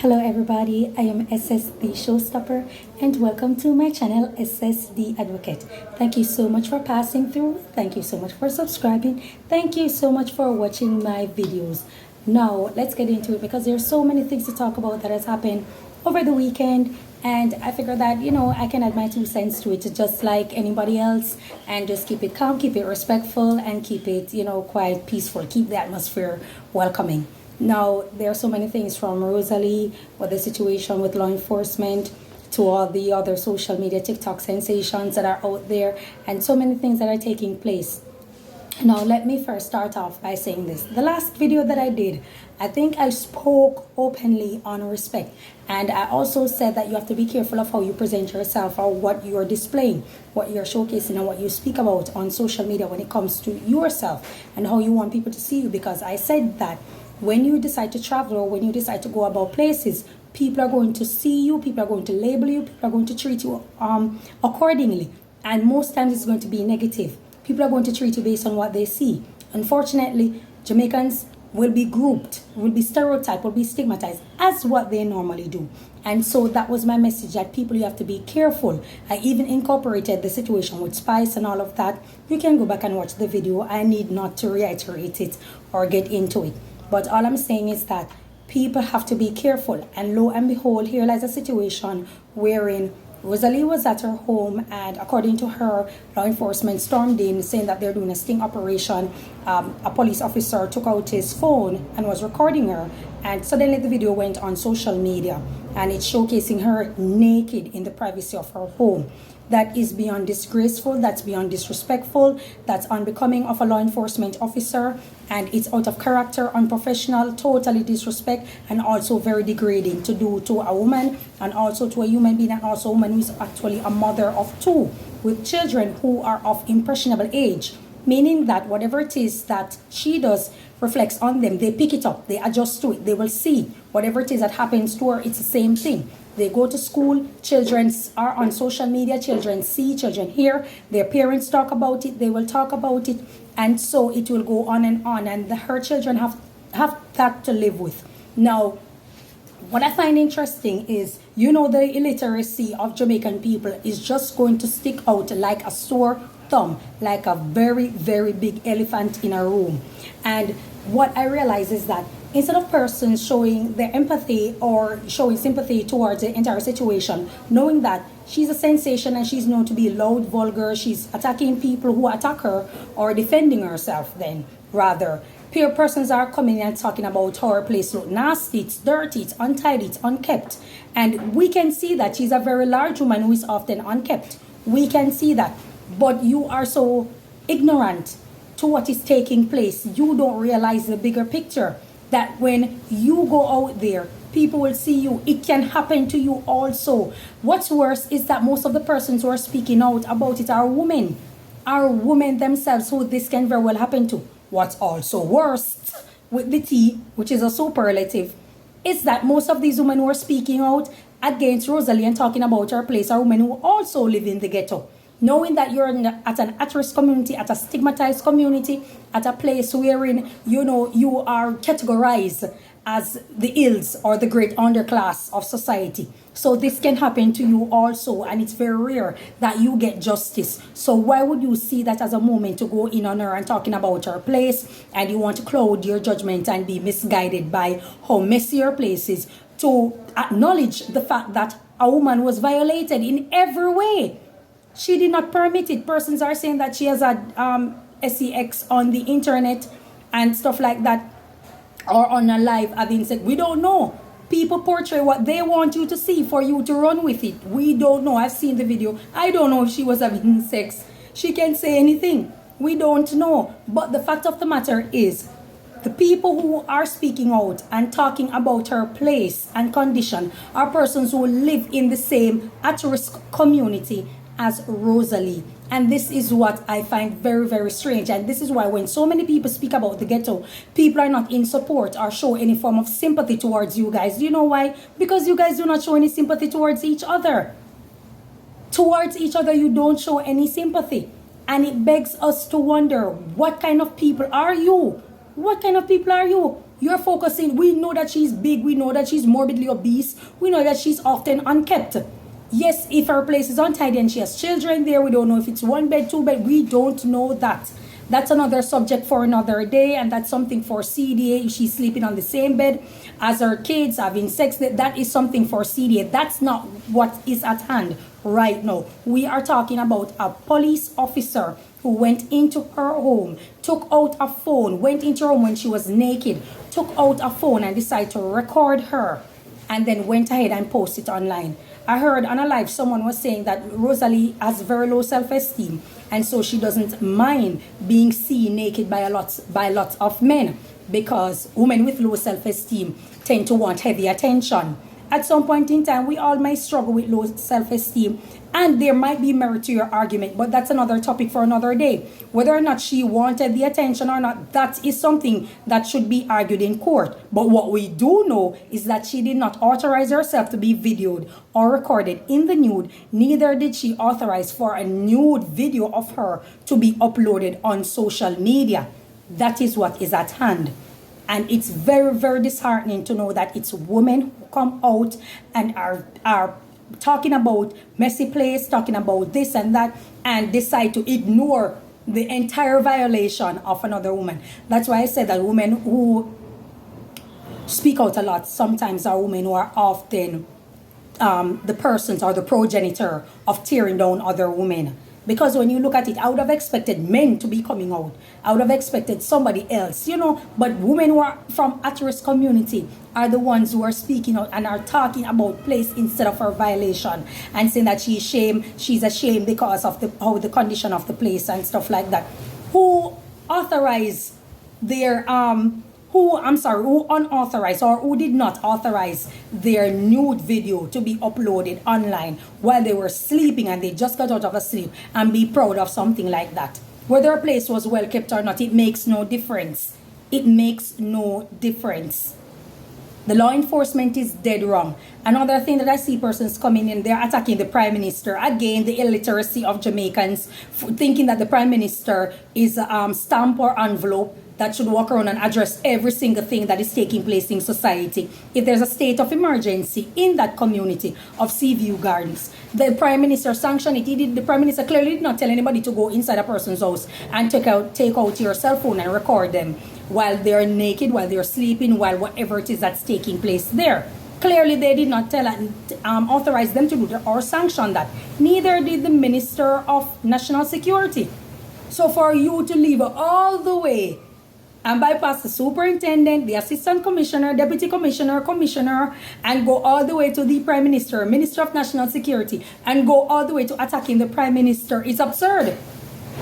Hello everybody, I am SS the Showstopper and welcome to my channel SS the Advocate. Thank you so much for passing through. Thank you so much for subscribing. Thank you so much for watching my videos. Now let's get into it because there's so many things to talk about that has happened over the weekend, and I figured that I can add my 2 cents to it just like anybody else and just keep it calm, keep it respectful, and keep it quite peaceful, keep the atmosphere welcoming. Now, there are so many things from Rosealee, with the situation with law enforcement, to all the other social media TikTok sensations that are out there, and so many things that are taking place. Now, let me first start off by saying this. The last video that I did, I think I spoke openly on respect. And I also said that you have to be careful of how you present yourself or what you're displaying, what you're showcasing, and what you speak about on social media when it comes to yourself and how you want people to see you. Because I said that when you decide to travel or when you decide to go about places, people are going to see you, people are going to label you, people are going to treat you accordingly. And most times it's going to be negative. People are going to treat you based on what they see. Unfortunately, Jamaicans will be grouped, will be stereotyped, will be stigmatized as what they normally do. And so that was my message, that people, you have to be careful. I even incorporated the situation with Spice and all of that. You can go back and watch the video. I need not to reiterate it or get into it. But all I'm saying is that people have to be careful. And lo and behold, here lies a situation wherein Rosealee was at her home, and according to her, law enforcement stormed in saying that they're doing a sting operation. A police officer took out his phone and was recording her, and suddenly the video went on social media and it's showcasing her naked in the privacy of her home. That is beyond disgraceful, that's beyond disrespectful, that's unbecoming of a law enforcement officer, and it's out of character, unprofessional, totally disrespect, and also very degrading to do to a woman and also to a human being, and also a woman who is actually a mother of 2 with children who are of impressionable age. Meaning that whatever it is that she does reflects on them. They pick it up, they adjust to it, they will see whatever it is that happens to her, it's the same thing. They go to school, children are on social media, children see, children hear, their parents talk about it, they will talk about it, and so it will go on, and her children have that to live with. Now, what I find interesting is, the illiteracy of Jamaican people is just going to stick out like a sore thumb, like a very, very big elephant in a room. And what I realize is that instead of persons showing their empathy or showing sympathy towards the entire situation, knowing that she's a sensation and she's known to be loud, vulgar, she's attacking people who attack her or defending herself, then rather peer persons are coming and talking about how her place look nasty, it's dirty, it's untidy, it's unkept. And we can see that she's a very large woman who is often unkept. We can see that. But you are so ignorant to what is taking place. You don't realize the bigger picture, that when you go out there, people will see you. It can happen to you also. What's worse is that most of the persons who are speaking out about it are women themselves, who this can very well happen to. What's also worse with the T, which is a superlative, is that most of these women who are speaking out against Rosealee and talking about her place are women who also live in the ghetto. Knowing that you're at an at-risk community, at a stigmatized community, at a place wherein, you are categorized as the ills or the great underclass of society. So this can happen to you also, and it's very rare that you get justice. So why would you see that as a moment to go in on her and talking about her place, and you want to cloud your judgment and be misguided by how messy her place is, to acknowledge the fact that a woman was violated in every way? She did not permit it. Persons are saying that she has a sex on the internet and stuff like that, or on a live having sex. We don't know. People portray what they want you to see for you to run with it. We don't know. I've seen the video. I don't know if she was having sex. She can say anything. We don't know. But the fact of the matter is, the people who are speaking out and talking about her place and condition are persons who live in the same at-risk community as Rosealee. And this is what I find very, very strange. And this is why when so many people speak about the ghetto, people are not in support or show any form of sympathy towards you guys. You know why? Because you guys do not show any sympathy towards each other. Towards each other, you don't show any sympathy. And it begs us to wonder, what kind of people are you? What kind of people are you? You're focusing, we know that she's big, we know that she's morbidly obese, we know that she's often unkept. Yes, if her place is untidy and she has children there, we don't know if it's 1 bed, 2 bed, we don't know that. That's another subject for another day, and that's something for CDA. If she's sleeping on the same bed as her kids, having sex, that is something for CDA. That's not what is at hand right now. We are talking about a police officer who went into her home, took out a phone, went into her home when she was naked, took out a phone and decided to record her, and then went ahead and posted it online. I heard on a live someone was saying that Rosealee has very low self-esteem, and so she doesn't mind being seen naked by lots of men, because women with low self-esteem tend to want heavy attention. At some point in time, we all might struggle with low self-esteem, and there might be merit to your argument, but that's another topic for another day. Whether or not she wanted the attention or not, that is something that should be argued in court. But what we do know is that she did not authorize herself to be videoed or recorded in the nude. Neither did she authorize for a nude video of her to be uploaded on social media. That is what is at hand. And it's very, very disheartening to know that it's women who come out and are talking about messy place, talking about this and that, and decide to ignore the entire violation of another woman. That's why I said that women who speak out a lot sometimes are women who are often the persons or the progenitor of tearing down other women. Because when you look at it, I would have expected men to be coming out. I would have expected somebody else, But women who are from at-risk community are the ones who are speaking out and are talking about place instead of her violation, and saying that she's ashamed because of the condition of the place and stuff like that. Who authorized their who unauthorized or who did not authorize their nude video to be uploaded online while they were sleeping and they just got out of a sleep, and be proud of something like that? Whether a place was well kept or not, it makes no difference. It makes no difference. The law enforcement is dead wrong. Another thing that I see persons coming in, they're attacking the Prime Minister. Again, the illiteracy of Jamaicans, thinking that the Prime Minister is a stamp or envelope that should walk around and address every single thing that is taking place in society. If there's a state of emergency in that community of Seaview Gardens, the Prime Minister sanctioned it. The Prime Minister clearly did not tell anybody to go inside a person's house and take out your cell phone and record them while they're naked, while they're sleeping, while whatever it is that's taking place there. Clearly, they did not authorize them to do that or sanction that. Neither did the Minister of National Security. So for you to leave all the way and bypass the superintendent, the assistant commissioner, deputy commissioner, commissioner, and go all the way to the Prime Minister, Minister of National Security, and go all the way to attacking the Prime Minister, it's absurd.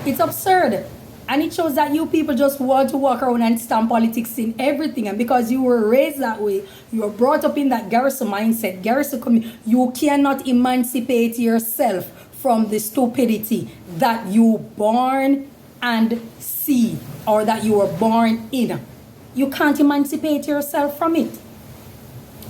It's absurd. And it shows that you people just want to walk around and stamp politics in everything. And because you were raised that way, you were brought up in that garrison mindset, you cannot emancipate yourself from the stupidity that you born and see, or that you were born in. You can't emancipate yourself from it.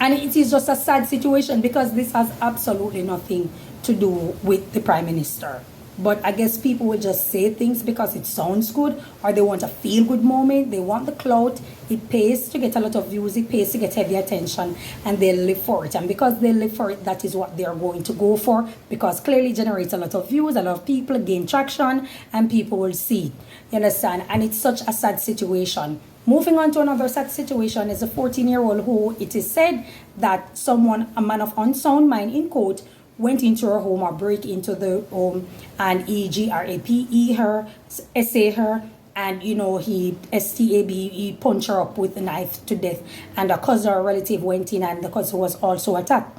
And it is just a sad situation, because this has absolutely nothing to do with the Prime Minister. But I guess people will just say things because it sounds good, or they want a feel-good moment. They want the clout. It pays to get a lot of views. It pays to get heavy attention, and they live for it. And because they live for it, that is what they are going to go for, because clearly it generates a lot of views, a lot of people gain traction, and people will see it. You understand? And it's such a sad situation. Moving on to another sad situation is a 14-year-old who, it is said that a man of unsound mind, in quote, went into her home or break into the home and EGRAPE her, SA her, and he punched her up with a knife to death. And a cousin or relative went in, and the cousin was also attacked.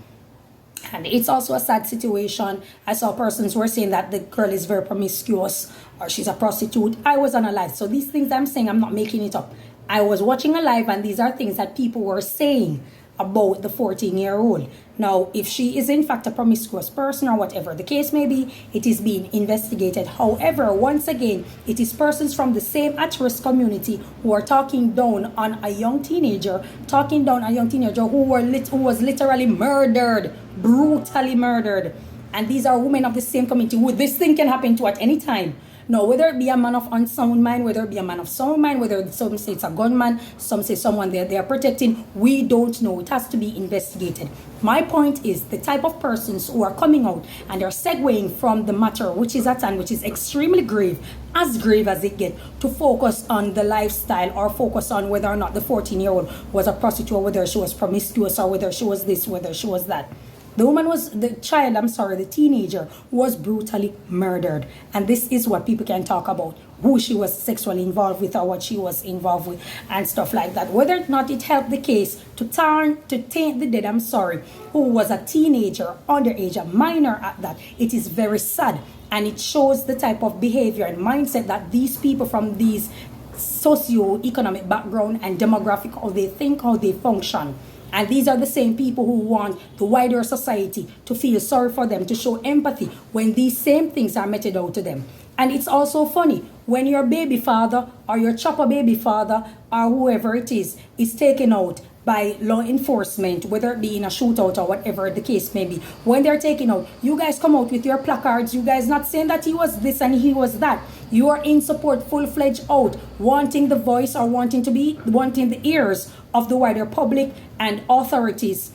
And it's also a sad situation. I saw persons were saying that the girl is very promiscuous or she's a prostitute. I was on a live, so these things I'm saying, I'm not making it up. I was watching a live, and these are things that people were saying about the 14-year-old. Now, if she is in fact a promiscuous person or whatever the case may be, it is being investigated. However, once again, it is persons from the same at-risk community who are talking down on a young teenager, who was literally murdered, brutally murdered. And these are women of the same community who this thing can happen to at any time. Now, whether it be a man of unsound mind, whether it be a man of sound mind, whether some say it's a gunman, some say someone they are protecting, we don't know. It has to be investigated. My point is the type of persons who are coming out and are segueing from the matter which is at hand, which is extremely grave as it gets, to focus on the lifestyle or focus on whether or not the 14-year-old was a prostitute, whether she was promiscuous, or whether she was this, whether she was that. The teenager was brutally murdered. And this is what people can talk about. Who she was sexually involved with or what she was involved with and stuff like that. Whether or not it helped the case to taint the dead, who was a teenager, underage, a minor at that. It is very sad. And it shows the type of behavior and mindset that these people from these socio-economic background and demographic, how they think, how they function. And these are the same people who want the wider society to feel sorry for them, to show empathy when these same things are meted out to them. And it's also funny when your baby father or your chopper baby father or whoever it is taken out by law enforcement, whether it be in a shootout or whatever the case may be. When they're taken out, you guys come out with your placards. You guys not saying that he was this and he was that. You are in support, full-fledged out, wanting the voice or wanting the ears of the wider public and authorities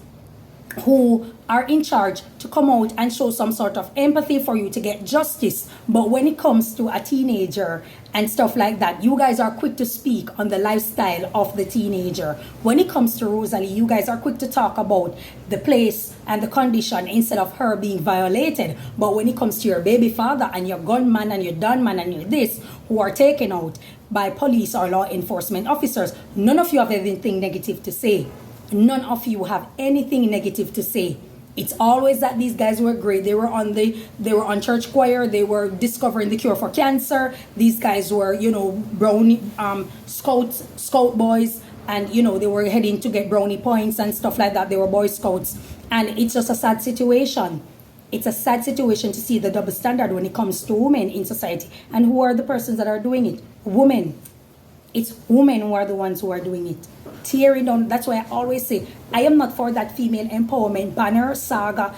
who are in charge to come out and show some sort of empathy for you to get justice. But when it comes to a teenager and stuff like that, you guys are quick to speak on the lifestyle of the teenager. When it comes to Rosealee, you guys are quick to talk about the place and the condition instead of her being violated. But when it comes to your baby father and your gunman and your dunman and your this, who are taken out by police or law enforcement officers, none of you have anything negative to say. None of you have anything negative to say. It's always that these guys were great. They were on church choir. They were discovering the cure for cancer. These guys were, brownie scout boys, and they were heading to get brownie points and stuff like that. They were Boy Scouts, and it's just a sad situation. It's a sad situation to see the double standard when it comes to women in society. And who are the persons that are doing it? Women. It's women who are the ones who are doing it. Tearing down. That's why I always say I am not for that female empowerment banner, saga,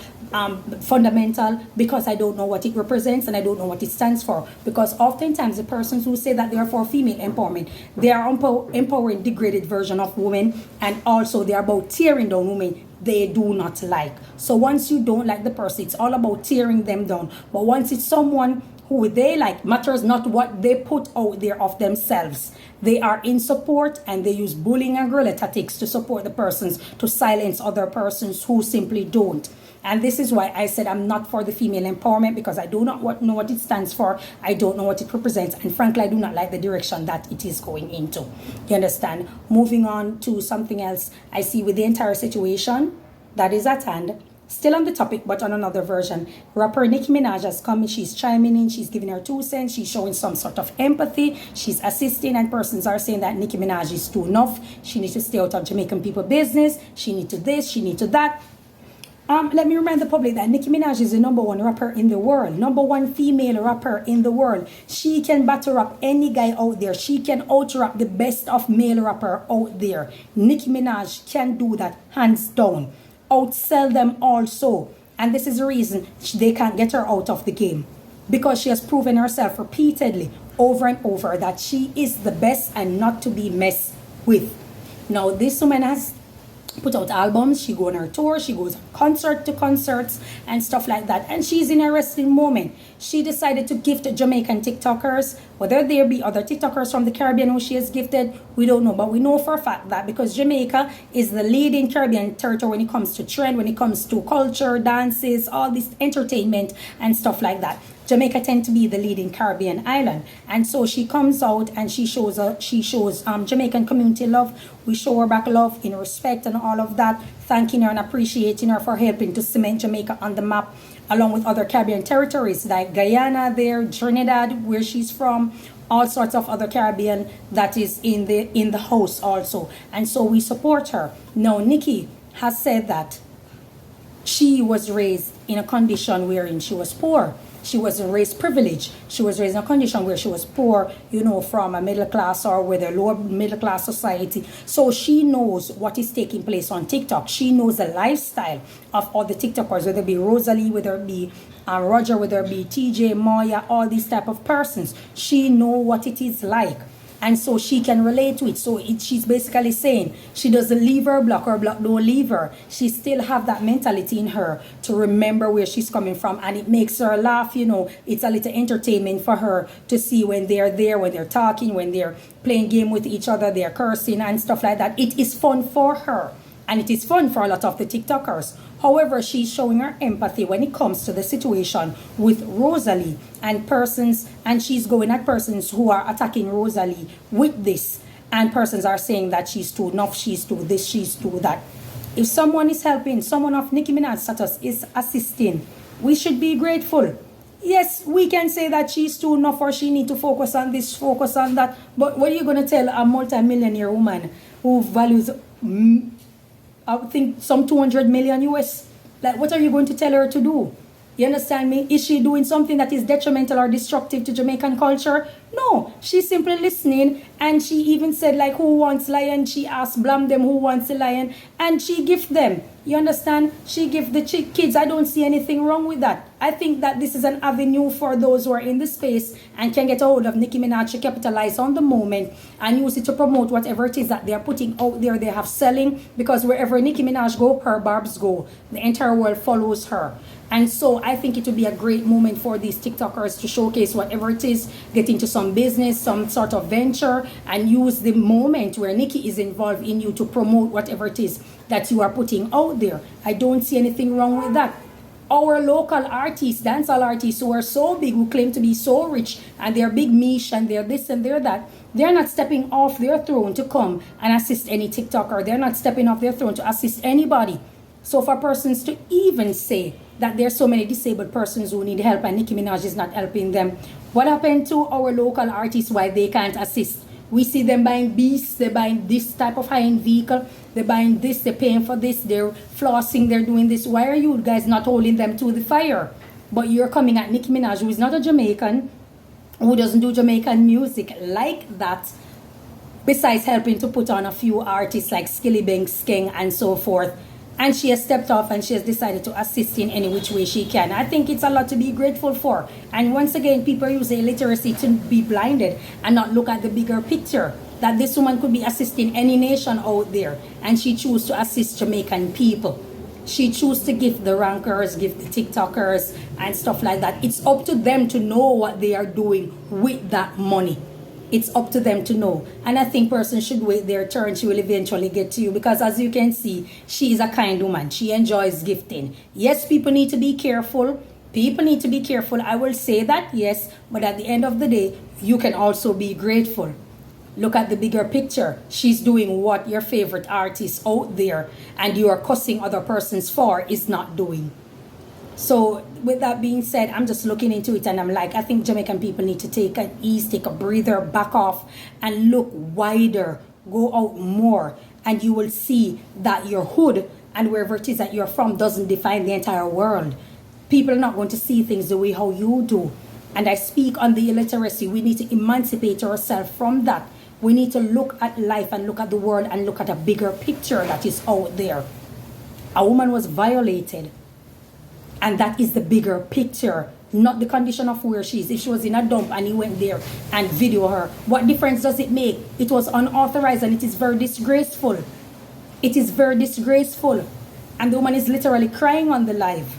fundamental, because I don't know what it represents and I don't know what it stands for. Because oftentimes the persons who say that they are for female empowerment, they are empowering degraded version of women, and also they are about tearing down women they do not like. So once you don't like the person, it's all about tearing them down. But once it's someone who they like, matters not what they put out there of themselves. They are in support and they use bullying and guerrilla tactics to support the persons, to silence other persons who simply don't. And this is why I said I'm not for the female empowerment, because I do not know what it stands for. I don't know what it represents. And frankly, I do not like the direction that it is going into. You understand? Moving on to something else, I see with the entire situation that is at hand, still on the topic, but on another version. Rapper Nicki Minaj has come, she's chiming in, she's giving her 2 cents, she's showing some sort of empathy, she's assisting, and persons are saying that Nicki Minaj is too enough, she needs to stay out of Jamaican people business, she needs to this, she needs to that. Let me remind the public that Nicki Minaj is the #1 rapper in the world, #1 female rapper in the world. She can battle rap any guy out there. She can out rap the best of male rapper out there. Nicki Minaj can do that, hands down. Outsell them also, and this is the reason they can't get her out of the game, because she has proven herself repeatedly over and over that she is the best and not to be messed with. Now this woman has put out albums, she go on her tour, she goes concert to concerts and stuff like that, and she's in a resting moment. She decided to gift Jamaican TikTokers. Whether there be other TikTokers from the Caribbean who she has gifted, we don't know, but we know for a fact that because Jamaica is the leading Caribbean territory when it comes to trend, when it comes to culture, dances, all this entertainment and stuff like that. Jamaica tend to be the leading Caribbean island, and so she comes out and she shows Jamaican community love. We show her back love in respect and all of that, thanking her and appreciating her for helping to cement Jamaica on the map, along with other Caribbean territories like Guyana, there, Trinidad, where she's from, all sorts of other Caribbean that is in the house also, and so we support her. Now Nicki has said that she was raised in a condition wherein she was poor. She wasn't raised privileged. She was raised in a condition where she was poor, you know, from a middle class or with a lower middle class society. So she knows what is taking place on TikTok. She knows the lifestyle of all the TikTokers, whether it be Rosealee, whether it be Roger, whether it be TJ, Moya, all these type of persons. She know what it is like. And so she can relate to it. So she's basically saying she doesn't leave her block don't leave her. She still have that mentality in her to remember where she's coming from, and it makes her laugh. You know, it's a little entertainment for her to see when they're there, when they're talking, when they're playing game with each other, they're cursing and stuff like that. It is fun for her, and it is fun for a lot of the TikTokers. However, she's showing her empathy when it comes to the situation with Rosealee and persons, and she's going at persons who are attacking Rosealee with this, and persons are saying that she's too enough, she's too this, she's too that. If someone is helping, someone of Nicki Minaj's status is assisting, we should be grateful. Yes, we can say that she's too enough or she need to focus on this, focus on that, but what are you going to tell a multi-millionaire woman who values I would think some 200 million US. Like, what are you going to tell her to do? You understand me? Is she doing something that is detrimental or destructive to Jamaican culture? No, she's simply listening. And she even said, like, who wants lion? She asked Blam them who wants a lion, and she gift them. You understand? She give the kids. I don't see anything wrong with that. I think that this is an avenue for those who are in the space and can get a hold of Nicki Minaj to capitalize on the moment and use it to promote whatever it is that they are putting out there. They have selling, because wherever Nicki Minaj go, her barbs go. The entire world follows her. And so I think it would be a great moment for these TikTokers to showcase whatever it is, get into some business, some sort of venture, and use the moment where Nicki is involved in you to promote whatever it is that you are putting out there. I don't see anything wrong with that. Our local artists, dancehall artists who are so big, who claim to be so rich, and they're big niche and they're this and they're that, they're not stepping off their throne to come and assist any TikToker. They're not stepping off their throne to assist anybody. So for persons to even say that there's so many disabled persons who need help and Nicki Minaj is not helping them, what happened to our local artists? Why they can't assist? We see them buying beasts, they're buying this type of high-end vehicle, they're buying this, they're paying for this, they're flossing, they're doing this. Why are you guys not holding them to the fire? But you're coming at Nicki Minaj, who is not a Jamaican, who doesn't do Jamaican music like that, besides helping to put on a few artists like Skilly Banks, Skeng, and so forth. And she has stepped off and she has decided to assist in any which way she can. I think it's a lot to be grateful for. And once again, people use illiteracy to be blinded and not look at the bigger picture. That this woman could be assisting any nation out there. And she chose to assist Jamaican people. She chose to give the rankers, give the TikTokers and stuff like that. It's up to them to know what they are doing with that money. It's up to them to know. And I think persons should wait their turn. She will eventually get to you, because as you can see, she is a kind woman. She enjoys gifting. Yes, people need to be careful. People need to be careful. I will say that, yes. But at the end of the day, you can also be grateful. Look at the bigger picture. She's doing what your favorite artist out there and you are cussing other persons for is not doing. So with that being said, I'm just looking into it and I'm like, I think Jamaican people need to take an ease, take a breather, back off and look wider, go out more, and you will see that your hood and wherever it is that you're from doesn't define the entire world. People are not going to see things the way how you do. And I speak on the illiteracy. We need to emancipate ourselves from that. We need to look at life and look at the world and look at a bigger picture that is out there. A woman was violated. And that is the bigger picture, not the condition of where she is. If she was in a dump and he went there and video her, what difference does it make? It was unauthorized and it is very disgraceful. It is very disgraceful. And the woman is literally crying on the live.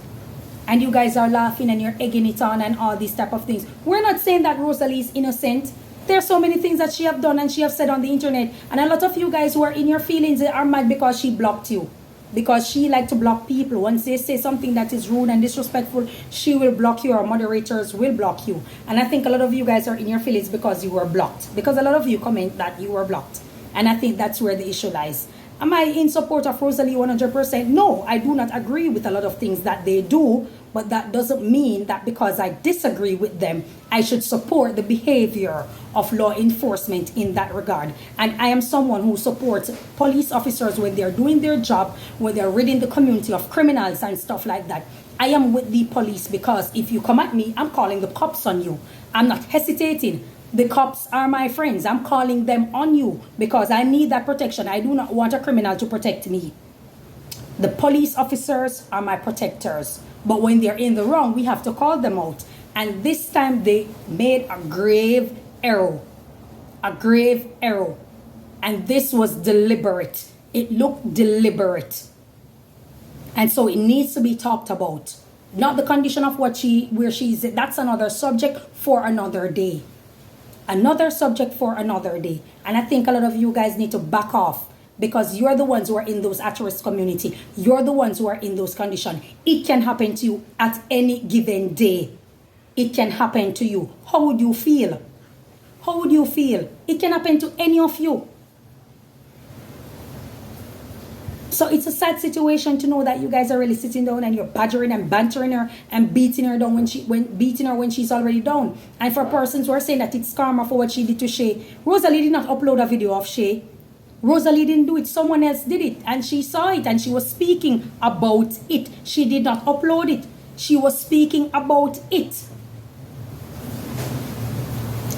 And you guys are laughing and you're egging it on and all these type of things. We're not saying that Rosealee is innocent. There are so many things that she have done and she have said on the internet. And a lot of you guys who are in your feelings are mad because she blocked you. Because she like to block people. Once they say something that is rude and disrespectful, she will block you, or moderators will block you. And I think a lot of you guys are in your feelings because you were blocked. Because a lot of you comment that you were blocked. And I think that's where the issue lies. Am I in support of Rosealee 100%? No, I do not agree with a lot of things that they do. but that doesn't mean that because I disagree with them, I should support the behavior of law enforcement in that regard. And I am someone who supports police officers when they're doing their job, when they're ridding the community of criminals and stuff like that. I am with the police because if you come at me, I'm calling the cops on you. I'm not hesitating. The cops are my friends. I'm calling them on you because I need that protection. I do not want a criminal to protect me. The police officers are my protectors. But when they're in the wrong, we have to call them out. And this time they made a grave error. A grave error. And this was deliberate. It looked deliberate. And so it needs to be talked about. Not the condition of where she's. That's another subject for another day. Another subject for another day. And I think a lot of you guys need to back off because you're the ones who are in those at-risk community. You're the ones who are in those conditions. It can happen to you at any given day. It can happen to you. How would you feel? How would you feel? It can happen to any of you. So it's a sad situation to know that you guys are really sitting down and you're badgering and bantering her and beating her down when she's already down. And for persons who are saying that it's karma for what she did to Shay, Rosealee did not upload a video of Shay. Rosealee didn't do it. Someone else did it. And she saw it and she was speaking about it. She did not upload it. She was speaking about it.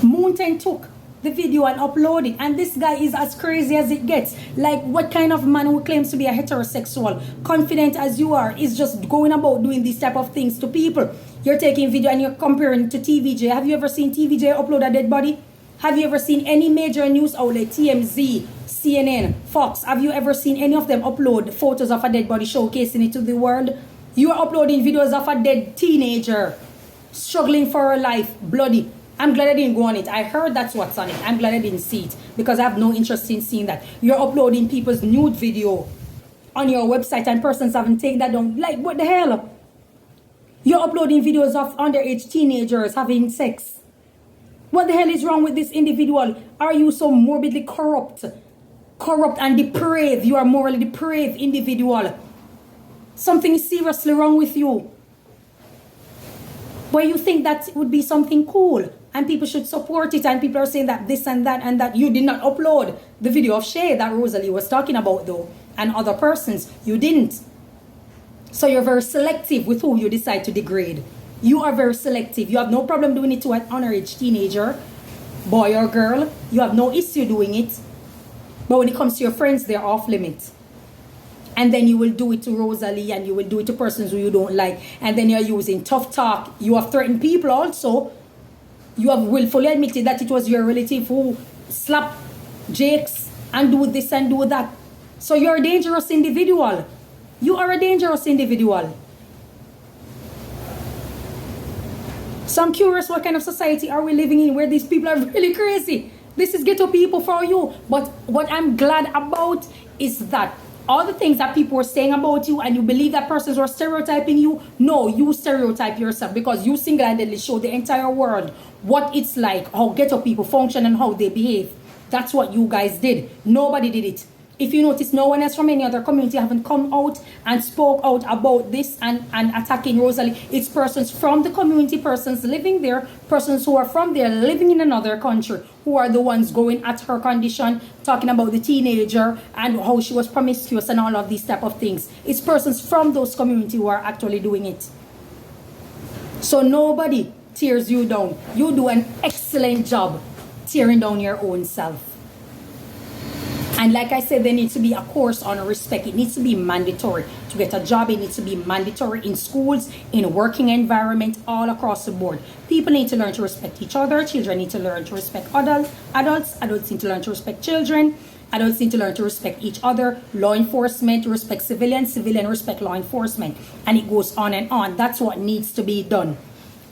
Mountain took the video and upload it, and this guy is as crazy as it gets. Like, what kind of man who claims to be a heterosexual, confident as you are, is just going about doing these type of things to people? You're taking video and you're comparing to TVJ. Have you ever seen TVJ upload a dead body? Have you ever seen any major news outlet, TMZ, CNN, Fox? Have you ever seen any of them upload photos of a dead body showcasing it to the world? You are uploading videos of a dead teenager struggling for her life, bloody. I'm glad I didn't go on it. I heard that's what's on it. I'm glad I didn't see it because I have no interest in seeing that. You're uploading people's nude video on your website and persons haven't taken that down. Like, what the hell? You're uploading videos of underage teenagers having sex. What the hell is wrong with this individual? Are you so morbidly corrupt? Corrupt and depraved. You are morally depraved individual. Something is seriously wrong with you. Where you think that would be something cool and people should support it, and people are saying that this and that you did not upload the video of Shay that Rosealee was talking about though, and other persons. You didn't. So you're very selective with who you decide to degrade. You are very selective. You have no problem doing it to an underage teenager, boy or girl. You have no issue doing it. But when it comes to your friends, they're off limits. And then you will do it to Rosealee, and you will do it to persons who you don't like. And then you're using tough talk. You have threatened people also. You have willfully admitted that it was your relative who slapped Jakes and do this and do that. So you're a dangerous individual. You are a dangerous individual. So I'm curious, what kind of society are we living in where these people are really crazy? This is ghetto people for you. But what I'm glad about is that all the things that people were saying about you and you believe that persons were stereotyping you, no, you stereotype yourself because you single-handedly show the entire world what it's like, how ghetto people function and how they behave. That's what you guys did. Nobody did it. If you notice, no one else from any other community haven't come out and spoke out about this and attacking Rosealee. It's persons from the community, persons living there, persons who are from there living in another country, who are the ones going at her condition, talking about the teenager and how she was promiscuous and all of these type of things. It's persons from those community who are actually doing it. So nobody tears you down. You do an excellent job tearing down your own self. And like I said, there needs to be a course on respect. It needs to be mandatory. To get a job, it needs to be mandatory in schools, in working environment, all across the board. People need to learn to respect each other. Children need to learn to respect adults. Adults need to learn to respect children. Adults need to learn to respect each other. Law enforcement respect civilians. Civilian respect law enforcement. And it goes on and on. That's what needs to be done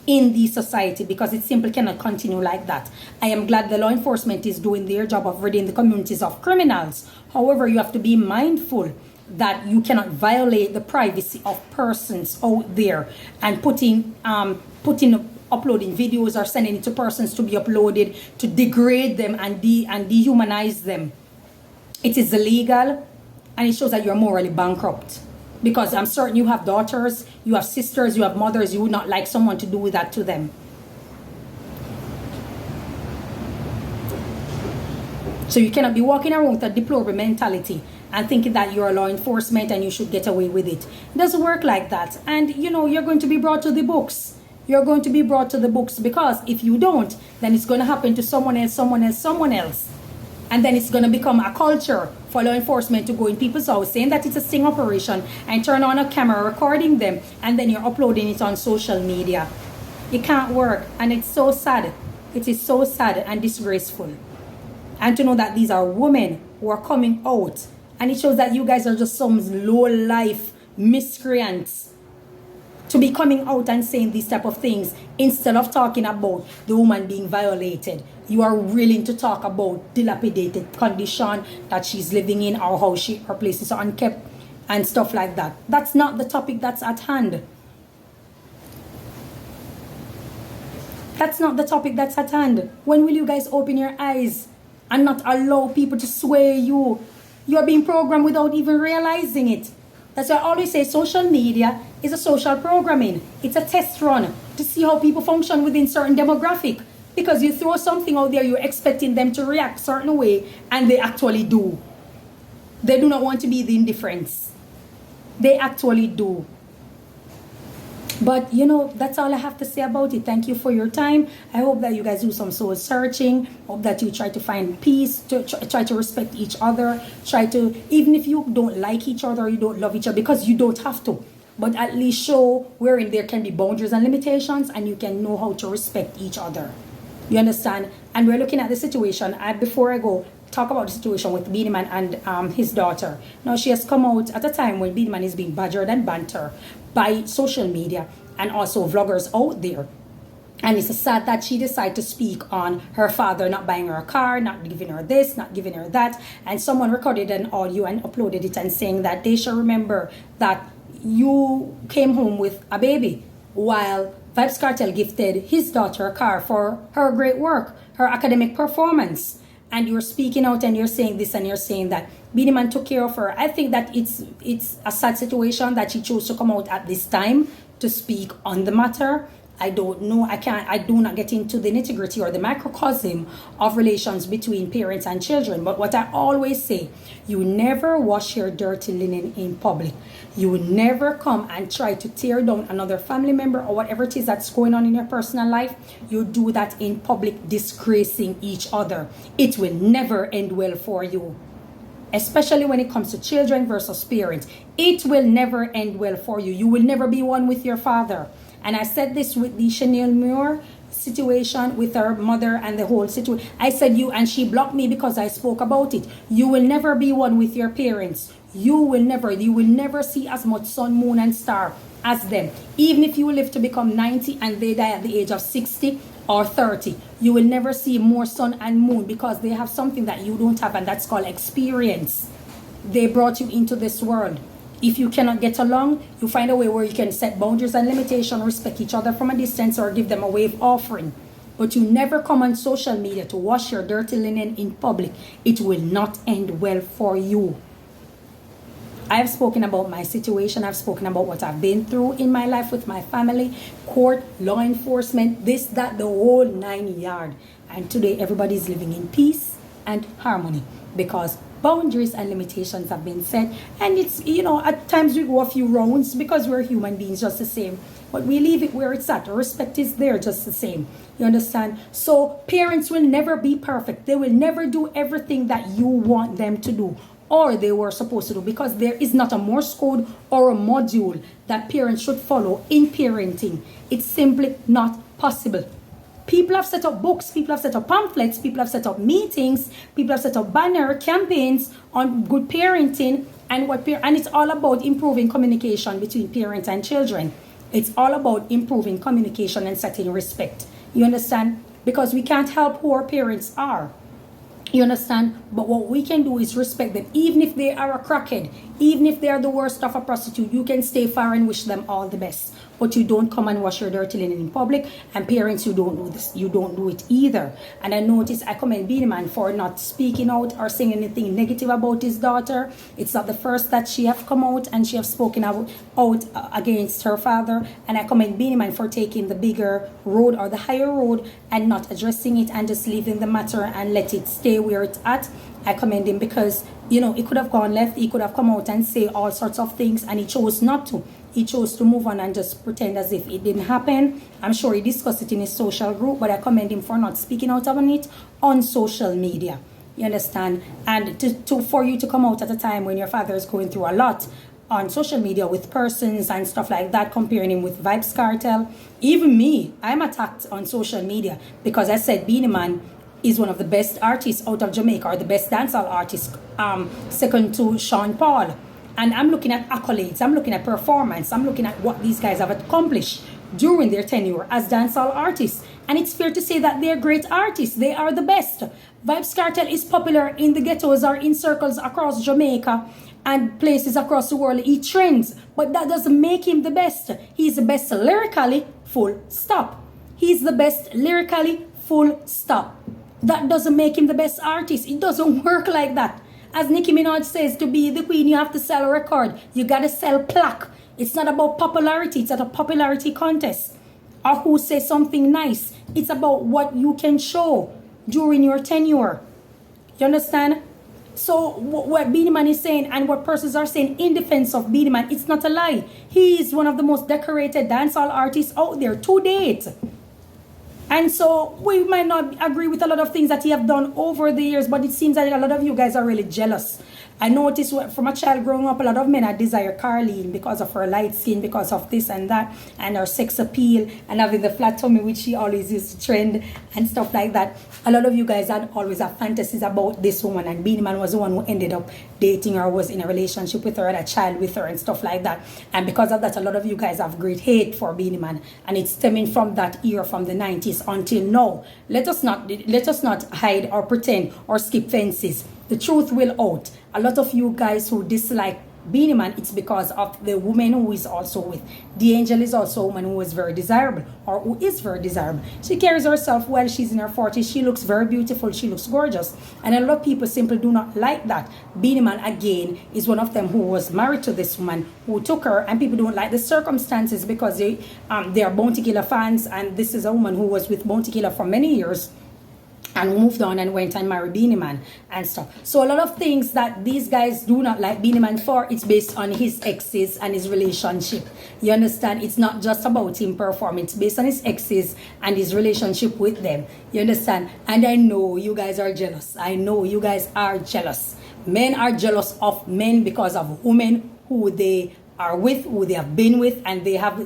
in the society, because it simply cannot continue like that. I am glad the law enforcement is doing their job of ridding the communities of criminals. However, you have to be mindful that you cannot violate the privacy of persons out there and uploading videos or sending it to persons to be uploaded to degrade them and dehumanize them. It is illegal, and it shows that you're morally bankrupt. Because I'm certain you have daughters, you have sisters, you have mothers. You would not like someone to do that to them. So you cannot be walking around with a deplorable mentality and thinking that you're law enforcement and you should get away with it. It doesn't work like that. And you know, you're going to be brought to the books. You're going to be brought to the books, because if you don't, then it's going to happen to someone else, someone else, someone else. And then it's going to become a culture for law enforcement to go in people's house saying that it's a sting operation and turn on a camera recording them, and then you're uploading it on social media. It can't work, and it's so sad. It is so sad and disgraceful. And to know that these are women who are coming out, and it shows that you guys are just some low life miscreants to be coming out and saying these type of things instead of talking about the woman being violated. You are willing to talk about dilapidated condition that she's living in, or how her place is unkept and stuff like that. That's not the topic that's at hand. That's not the topic that's at hand. When will you guys open your eyes and not allow people to sway you? You're being programmed without even realizing it. That's why I always say social media is a social programming. It's a test run to see how people function within certain demographic. Because you throw something out there, you're expecting them to react a certain way, and they actually do. They do not want to be the indifference. They actually do. But you know, that's all I have to say about it. Thank you for your time. I hope that you guys do some soul searching. Hope that you try to find peace, to try to respect each other. Try to, even if you don't like each other, you don't love each other, because you don't have to. But at least show wherein there can be boundaries and limitations, and you can know how to respect each other. You understand? And we're looking at the situation. Before I go, talk about the situation with Beenie Man and his daughter. Now, she has come out at a time when Beenie Man is being badgered and bantered by social media and also vloggers out there. And it's sad that she decided to speak on her father not buying her a car, not giving her this, not giving her that. And someone recorded an audio and uploaded it and saying that they should remember that you came home with a baby, while Vybz Kartel gifted his daughter a car for her great work, her academic performance. And you're speaking out and you're saying this and you're saying that. Beenie Man took care of her. I think that it's a sad situation that she chose to come out at this time to speak on the matter. I don't know. I do not get into the nitty-gritty or the microcosm of relations between parents and children. But what I always say, you never wash your dirty linen in public. You never come and try to tear down another family member or whatever it is that's going on in your personal life. You do that in public, disgracing each other. It will never end well for you. Especially when it comes to children versus parents. It will never end well for you. You will never be one with your father. And I said this with the Chanel Moore situation with her mother and the whole situation. I said you, and she blocked me because I spoke about it. You will never be one with your parents. You will never see as much sun, moon, and star as them. Even if you live to become 90 and they die at the age of 60 or 30, you will never see more sun and moon, because they have something that you don't have, and that's called experience. They brought you into this world. If you cannot get along, you find a way where you can set boundaries and limitations, respect each other from a distance, or give them a wave offering. But you never come on social media to wash your dirty linen in public. It will not end well for you. I have spoken about my situation. I've spoken about what I've been through in my life with my family, court, law enforcement, this, that, the whole 9 yards. And today everybody's living in peace and harmony, because boundaries and limitations have been set. And it's, you know, at times we go a few rounds because we're human beings just the same. But we leave it where it's at. Respect is there just the same. You understand? So parents will never be perfect. They will never do everything that you want them to do, or they were supposed to do, because there is not a Morse code or a module that parents should follow in parenting. It's simply not possible. People have set up books, people have set up pamphlets, people have set up meetings, people have set up banner campaigns on good parenting, and and it's all about improving communication between parents and children. It's all about improving communication and setting respect. You understand? Because we can't help who our parents are. You understand? But what we can do is respect them. Even if they are a crackhead, even if they are the worst of a prostitute, you can stay far and wish them all the best. but you don't come and wash your dirty linen in public. And parents, you don't do this. You don't do it either. And I notice I commend Beenie Man for not speaking out or saying anything negative about his daughter. It's not the first that she have come out and she have spoken out against her father. And I commend Beenie Man for taking the bigger road or the higher road and not addressing it and just leaving the matter and let it stay where it's at. I commend him because, you know, he could have gone left. He could have come out and say all sorts of things, and he chose not to. He chose to move on and just pretend as if it didn't happen. I'm sure he discussed it in his social group, but I commend him for not speaking out on it on social media. You understand? And for you to come out at a time when your father is going through a lot on social media with persons and stuff like that, comparing him with Vybz Kartel. Even me, I'm attacked on social media because I said Beenie Man is one of the best artists out of Jamaica, or the best dancehall artist, second to Sean Paul. And I'm looking at accolades, I'm looking at performance, I'm looking at what these guys have accomplished during their tenure as dancehall artists. And it's fair to say that they're great artists. They are the best. Vybz Kartel is popular in the ghettos or in circles across Jamaica and places across the world. He trends, but that doesn't make him the best. He's the best lyrically, full stop. He's the best lyrically, full stop. That doesn't make him the best artist. It doesn't work like that. As Nicki Minaj says, to be the queen, you have to sell a record. You got to sell plaque. It's not about popularity. It's not a popularity contest or who says something nice. It's about what you can show during your tenure. You understand? So what Beenie Man is saying and what persons are saying in defense of Beenie Man, it's not a lie. He is one of the most decorated dancehall artists out there to date. And so we might not agree with a lot of things that he have done over the years, but it seems that a lot of you guys are really jealous. I noticed from a child growing up, a lot of men had desire Carleen because of her light skin, because of this and that, and her sex appeal, and having the flat tummy, which she always used to trend, and stuff like that. A lot of you guys had always have fantasies about this woman, and Beenie Man was the one who ended up dating her, was in a relationship with her, had a child with her, and stuff like that. And because of that, a lot of you guys have great hate for Beenie Man, and it's stemming from that era, from the 90s until now. Let us not hide or pretend or skip fences. The truth will out. A lot of you guys who dislike Beenie Man, it's because of the woman who is also with. The Angel is also a woman who is very desirable, or who is very desirable. She carries herself well. She's in her 40s. She looks very beautiful. She looks gorgeous. And a lot of people simply do not like that. Beenie Man, again, is one of them who was married to this woman who took her, and people don't like the circumstances because they are Bounty Killer fans, and this is a woman who was with Bounty Killer for many years and moved on and went and married Beenie Man and stuff. So a lot of things that these guys do not like Beenie Man for, it's based on his exes and his relationship. You understand? It's not just about him performing. It's based on his exes and his relationship with them. You understand? And I know you guys are jealous. I know you guys are jealous. Men are jealous of men because of women who they are with, who they have been with, and they have,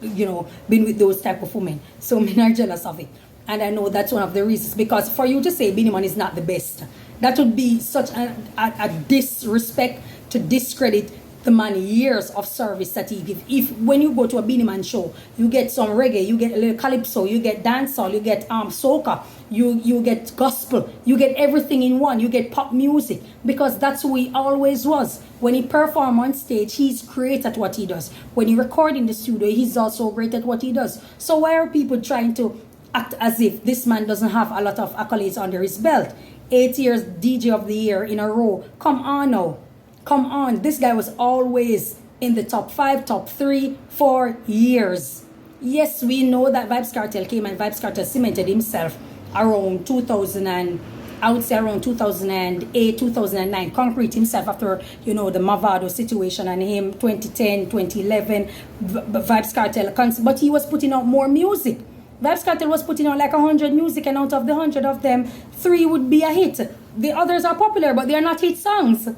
you know, been with those type of women. So men are jealous of it. And I know that's one of the reasons, because for you to say Beenie Man is not the best, that would be such a disrespect to discredit the man years of service that he gives. If when you go to a Beenie Man show, you get some reggae, you get a little calypso, you get dancehall, you get soca, you get gospel, you get everything in one, you get pop music, because that's who he always was. When he performs on stage, he's great at what he does. When he records in the studio, he's also great at what he does. So why are people trying to act as if this man doesn't have a lot of accolades under his belt? 8 years DJ of the year in a row. Come on now. Come on. This guy was always in the top 5, top 3 for years. Yes, we know that Vybz Kartel came and Vybz Kartel cemented himself around 2000 and I would say around 2008, 2009. Concrete himself after, you know, the Mavado situation and him 2010, 2011. Vybz Kartel, but he was putting out more music. Vybz Kartel was putting out like 100 music, and out of the 100 of them, 3 would be a hit. The others are popular, but they are not hit songs.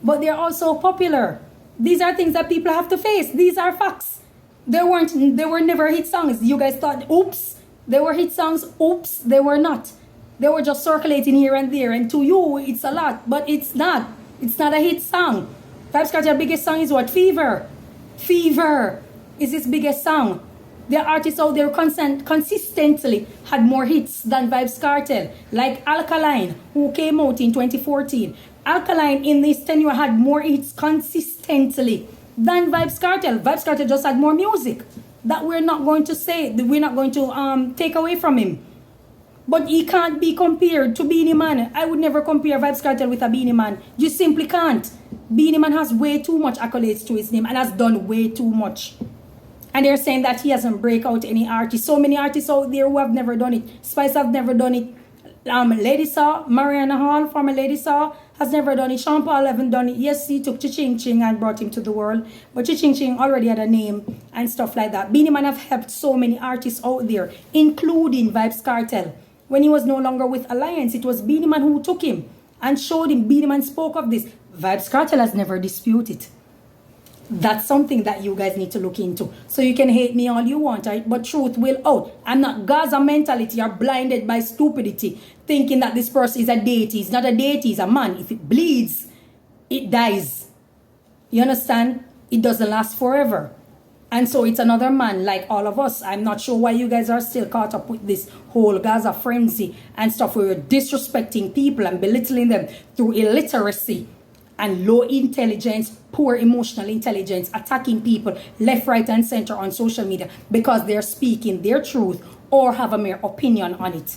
But they are also popular. These are things that people have to face. These are facts. They were never hit songs. You guys thought, oops, they were hit songs. Oops, they were not. They were just circulating here and there. And to you, it's a lot, but it's not. It's not a hit song. Vybz Kartel's biggest song is what? Fever. Fever is his biggest song. There are artists out there consistently had more hits than Vybz Kartel, like Alkaline, who came out in 2014. Alkaline in this tenure had more hits consistently than Vybz Kartel. Vybz Kartel just had more music. that we're not going to say, that we're not going to take away from him. But he can't be compared to Beenie Man. I would never compare Vybz Kartel with a Beenie Man. You simply can't. Beenie Man has way too much accolades to his name and has done way too much. And they're saying that he hasn't break out any artists. So many artists out there who have never done it. Spice have never done it. Lady Saw, Mariana Hall, former Lady Saw, has never done it. Sean Paul haven't done it. Yes, he took Ching Ching and brought him to the world. But Ching Ching already had a name and stuff like that. Beenie Man have helped so many artists out there, including Vybz Kartel. When he was no longer with Alliance, it was Beenie Man who took him and showed him. Beenie Man spoke of this. Vybz Kartel has never disputed. That's something that you guys need to look into. So you can hate me all you want, right? But truth will out. I'm not Gaza mentality. You're blinded by stupidity, thinking that this person is a deity. He's not a deity, he's a man. If it bleeds, it dies. You understand? It doesn't last forever. And so it's another man like all of us. I'm not sure why you guys are still caught up with this whole Gaza frenzy and stuff where you're disrespecting people and belittling them through illiteracy and low intelligence, poor emotional intelligence, attacking people left, right, and center on social media because they're speaking their truth or have a mere opinion on it.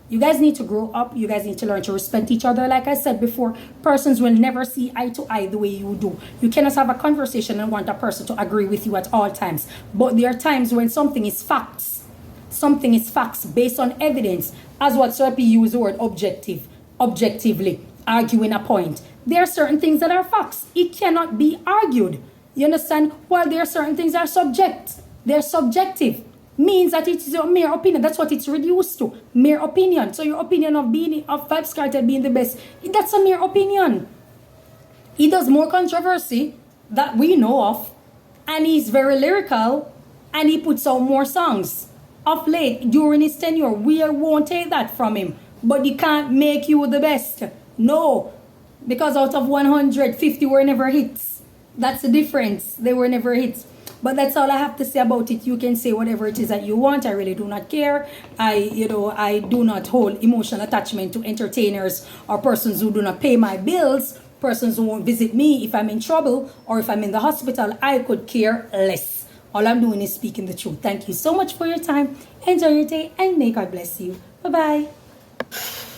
You guys need to grow up. You guys need to learn to respect each other. Like I said before, persons will never see eye to eye the way you do. You cannot have a conversation and want a person to agree with you at all times. But there are times when something is facts. Something is facts based on evidence. As what Sir P used the word objectively, arguing a point. There are certain things that are facts. It cannot be argued. You understand? While there are certain things that are they're subjective. Means that it is your mere opinion. That's what it's reduced to. Mere opinion. So your opinion of Vybz Kartel being the best, that's a mere opinion. He does more controversy that we know of. And he's very lyrical. And he puts out more songs. Of late, during his tenure, we won't take that from him. But he can't make you the best. No. Because out of 100, 50 were never hits. That's the difference. They were never hits. But that's all I have to say about it. You can say whatever it is that you want. I really do not care. I do not hold emotional attachment to entertainers or persons who do not pay my bills, persons who won't visit me if I'm in trouble or if I'm in the hospital. I could care less. All I'm doing is speaking the truth. Thank you so much for your time. Enjoy your day and may God bless you. Bye-bye.